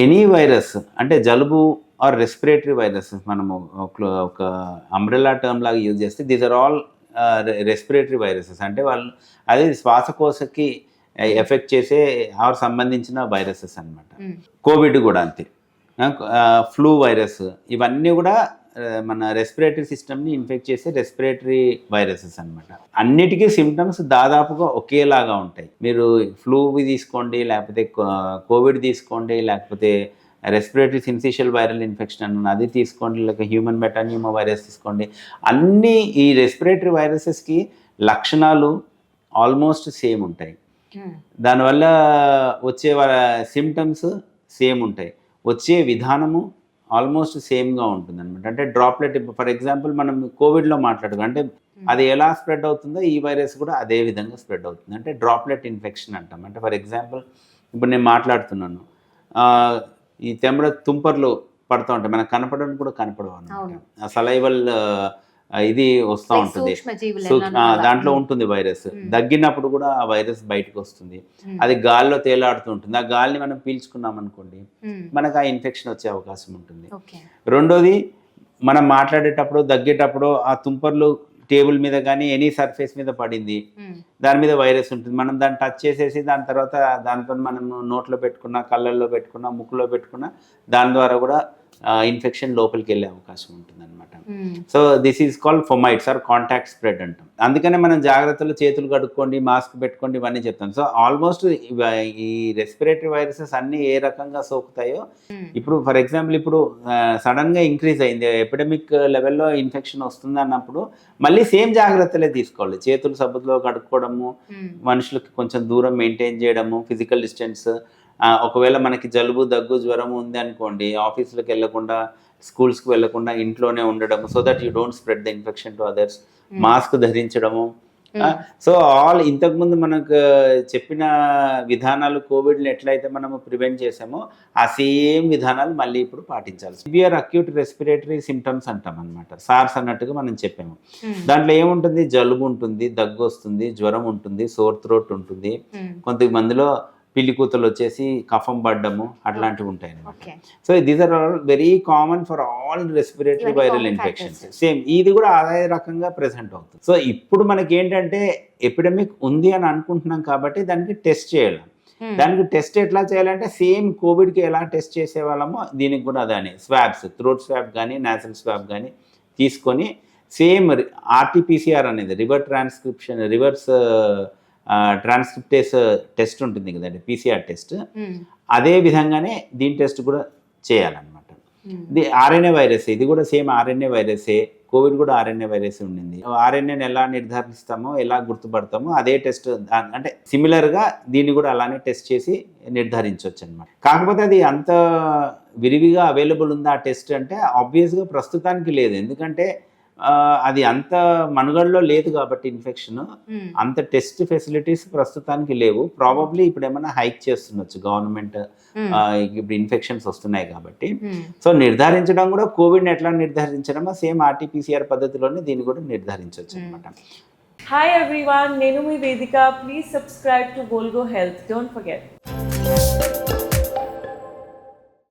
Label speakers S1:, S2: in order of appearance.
S1: Any virus అంటే జలుబు are respiratory virus మనము ఒక అంబ్రెల్లా టర్మ్ లాగా యూజ్ చేస్తే these are all respiratory viruses. అంటే వాళ్ళు అది శ్వాసకోశకి ఎఫెక్ట్ చేసే ఆర్ సంబంధించిన వైరసెస్ అనమాట. కోవిడ్ కూడా అంతే, ఫ్లూ వైరస్, ఇవన్నీ కూడా మన రెస్పిరేటరీ సిస్టమ్ని ఇన్ఫెక్ట్ చేసే రెస్పిరేటరీ వైరసెస్ అనమాట. అన్నిటికీ సిమ్టమ్స్ దాదాపుగా ఒకేలాగా ఉంటాయి. మీరు ఫ్లూవి తీసుకోండి, లేకపోతే కోవిడ్ తీసుకోండి, లేకపోతే రెస్పిరేటరీ సిన్సిషియల్ వైరల్ ఇన్ఫెక్షన్ అన్న అది తీసుకోండి, లేక హ్యూమన్ మెటాన్యూమా వైరస్ తీసుకోండి. అన్నీ ఈ రెస్పిరేటరీ వైరసెస్కి లక్షణాలు ఆల్మోస్ట్ సేమ్ ఉంటాయి. దానివల్ల వచ్చే సిమ్టమ్స్ సేమ్ ఉంటాయి, వచ్చే విధానము ఆల్మోస్ట్ సేమ్గా ఉంటుంది అనమాట. అంటే డ్రాప్లెట్, ఫర్ ఎగ్జాంపుల్ మనం కోవిడ్లో మాట్లాడుకున్నాం అంటే అది ఎలా స్ప్రెడ్ అవుతుందో ఈ వైరస్ కూడా అదే విధంగా స్ప్రెడ్ అవుతుంది. అంటే డ్రాప్లెట్ ఇన్ఫెక్షన్ అంటాం. అంటే ఫర్ ఎగ్జాంపుల్ ఇప్పుడు నేను మాట్లాడుతున్నాను, ఈ తుంపర్లు పడుతూ ఉంటాయి, మనకు కనపడడం కూడా కనపడవు అనమాట. సలైవల్ ఇది వస్తూ ఉంటుంది, దాంట్లో ఉంటుంది వైరస్. దగ్గినప్పుడు కూడా ఆ వైరస్ బయటకు వస్తుంది, అది గాల్లో తేలాడుతూ ఉంటుంది. ఆ గాలిని మనం పీల్చుకున్నాం అనుకోండి, మనకు ఆ ఇన్ఫెక్షన్ వచ్చే అవకాశం ఉంటుంది. రెండోది, మనం మాట్లాడేటప్పుడు దగ్గేటప్పుడు ఆ తుంపర్లు టేబుల్ మీద కానీ ఎనీ సర్ఫేస్ మీద పడింది, దాని మీద వైరస్ ఉంటుంది. మనం దాన్ని టచ్ చేసేసి దాని తర్వాత దానితో మనం నోట్లో పెట్టుకున్నా, కళ్ళల్లో పెట్టుకున్నా, ముక్కులో పెట్టుకున్నా, దాని ద్వారా కూడా ఇన్ఫెక్షన్ లోపలికి వెళ్ళే అవకాశం ఉంటుంది అనమాట. So this is called fomites or contact spread అంటాం. అందుకనే మనం జాగ్రత్తలు, చేతులు కడుక్కోండి, మాస్క్ పెట్టుకోండి, ఇవన్నీ చెప్తాం. సో ఆల్మోస్ట్ ఈ రెస్పిరేటరీ వైరసెస్ అన్నీ ఏ రకంగా సోకుతాయో, ఇప్పుడు ఫర్ ఎగ్జాంపుల్ ఇప్పుడు సడన్గా ఇంక్రీజ్ అయింది, ఎపిడమిక్ లెవెల్లో ఇన్ఫెక్షన్ వస్తుంది అన్నప్పుడు మళ్ళీ సేమ్ జాగ్రత్తలే తీసుకోవాలి. చేతులు సబ్బుతో కడుక్కోవడము, మనుషులకి కొంచెం దూరం మెయింటైన్ చేయడము, ఫిజికల్ డిస్టెన్స్. ఒకవేళ మనకి జలుబు, దగ్గు, జ్వరం ఉంది అనుకోండి, ఆఫీసులకు వెళ్ళకుండా, స్కూల్స్కి వెళ్ళకుండా ఇంట్లోనే ఉండడం, so that you don't spread the infection to others. Mask ధరించడము. సో ఆల్ ఇంతకుముందు మనకు చెప్పిన విధానాలు కోవిడ్ని ఎట్లయితే మనము ప్రివెంట్ చేసామో ఆ సేమ్ విధానాలు మళ్ళీ ఇప్పుడు పాటించాలి. సివియర్ అక్యూట్ రెస్పిరేటరీ సిమ్టమ్స్ అంటాం అనమాట, సార్స్ అన్నట్టుగా మనం చెప్పాము. దాంట్లో ఏముంటుంది, జలుబు ఉంటుంది, దగ్గు వస్తుంది, జ్వరం ఉంటుంది, సోర్ థ్రోట్ ఉంటుంది, కొంతమందిలో పిల్లి కూతలు వచ్చేసి కఫం పడ్డము, అట్లాంటివి ఉంటాయి అన్నమాట. So these are all very common for all respiratory viral infections. Same ఇది కూడా అదే రకంగా ప్రెసెంట్ అవుతుంది. సో ఇప్పుడు మనకి ఏంటంటే ఎపిడమిక్ ఉంది అని అనుకుంటున్నాం కాబట్టి దానికి టెస్ట్ చేయాలి. దానికి టెస్ట్ ఎట్లా చేయాలంటే సేమ్ కోవిడ్కి ఎలా టెస్ట్ చేసేవాళ్ళమో దీనికి కూడా అదే, స్వాబ్స్, థ్రోట్ స్వాబ్ కానీ నాసల్ స్వాబ్ కానీ తీసుకొని సేమ్ ఆర్టీపీసీఆర్ అనేది రివర్స్ ట్రాన్స్క్రిప్టేస్ టెస్ట్ ఉంటుంది కదండి, పీసీఆర్ టెస్ట్, అదే విధంగానే దీని టెస్ట్ కూడా చేయాలన్నమాట. ఇది ఆర్ఎన్ఏ వైరస్, ఇది కూడా సేమ్ ఆర్ఎన్ఏ వైరసే, కోవిడ్ కూడా ఆర్ఎన్ఏ వైరస్ ఉండింది. ఆర్ఎన్ఏని ఎలా నిర్ధారిస్తామో, ఎలా గుర్తుపడతామో అదే టెస్ట్, అంటే సిమిలర్గా దీన్ని కూడా అలానే టెస్ట్ చేసి నిర్ధారించవచ్చు అనమాట. కాకపోతే అది అంత విరివిగా అవైలబుల్ ఉందా ఆ టెస్ట్ అంటే ఆబ్వియస్గా ప్రస్తుతానికి లేదు, ఎందుకంటే అది అంత మనుగడలో లేదు కాబట్టి ఇన్ఫెక్షన్, అంత టెస్ట్ ఫెసిలిటీస్ ప్రస్తుతానికి లేవు. ప్రాబబ్లీ ఇప్పుడు ఏమైనా హైక్ చేస్తుండొచ్చు గవర్నమెంట్, ఇప్పుడు ఇన్ఫెక్షన్స్ వస్తున్నాయి కాబట్టి. సో నిర్ధారించడం కూడా కోవిడ్ని ఎట్లా నిర్ధారించడమో సేమ్ ఆర్టీపీసీఆర్ పద్ధతిలోనే దీన్ని కూడా నిర్ధారించవచ్చు అనమాట.
S2: హాయ్ ఎవ్రీవన్, నేను మీ వేదిక. Please subscribe to Volgo health. Don't forget.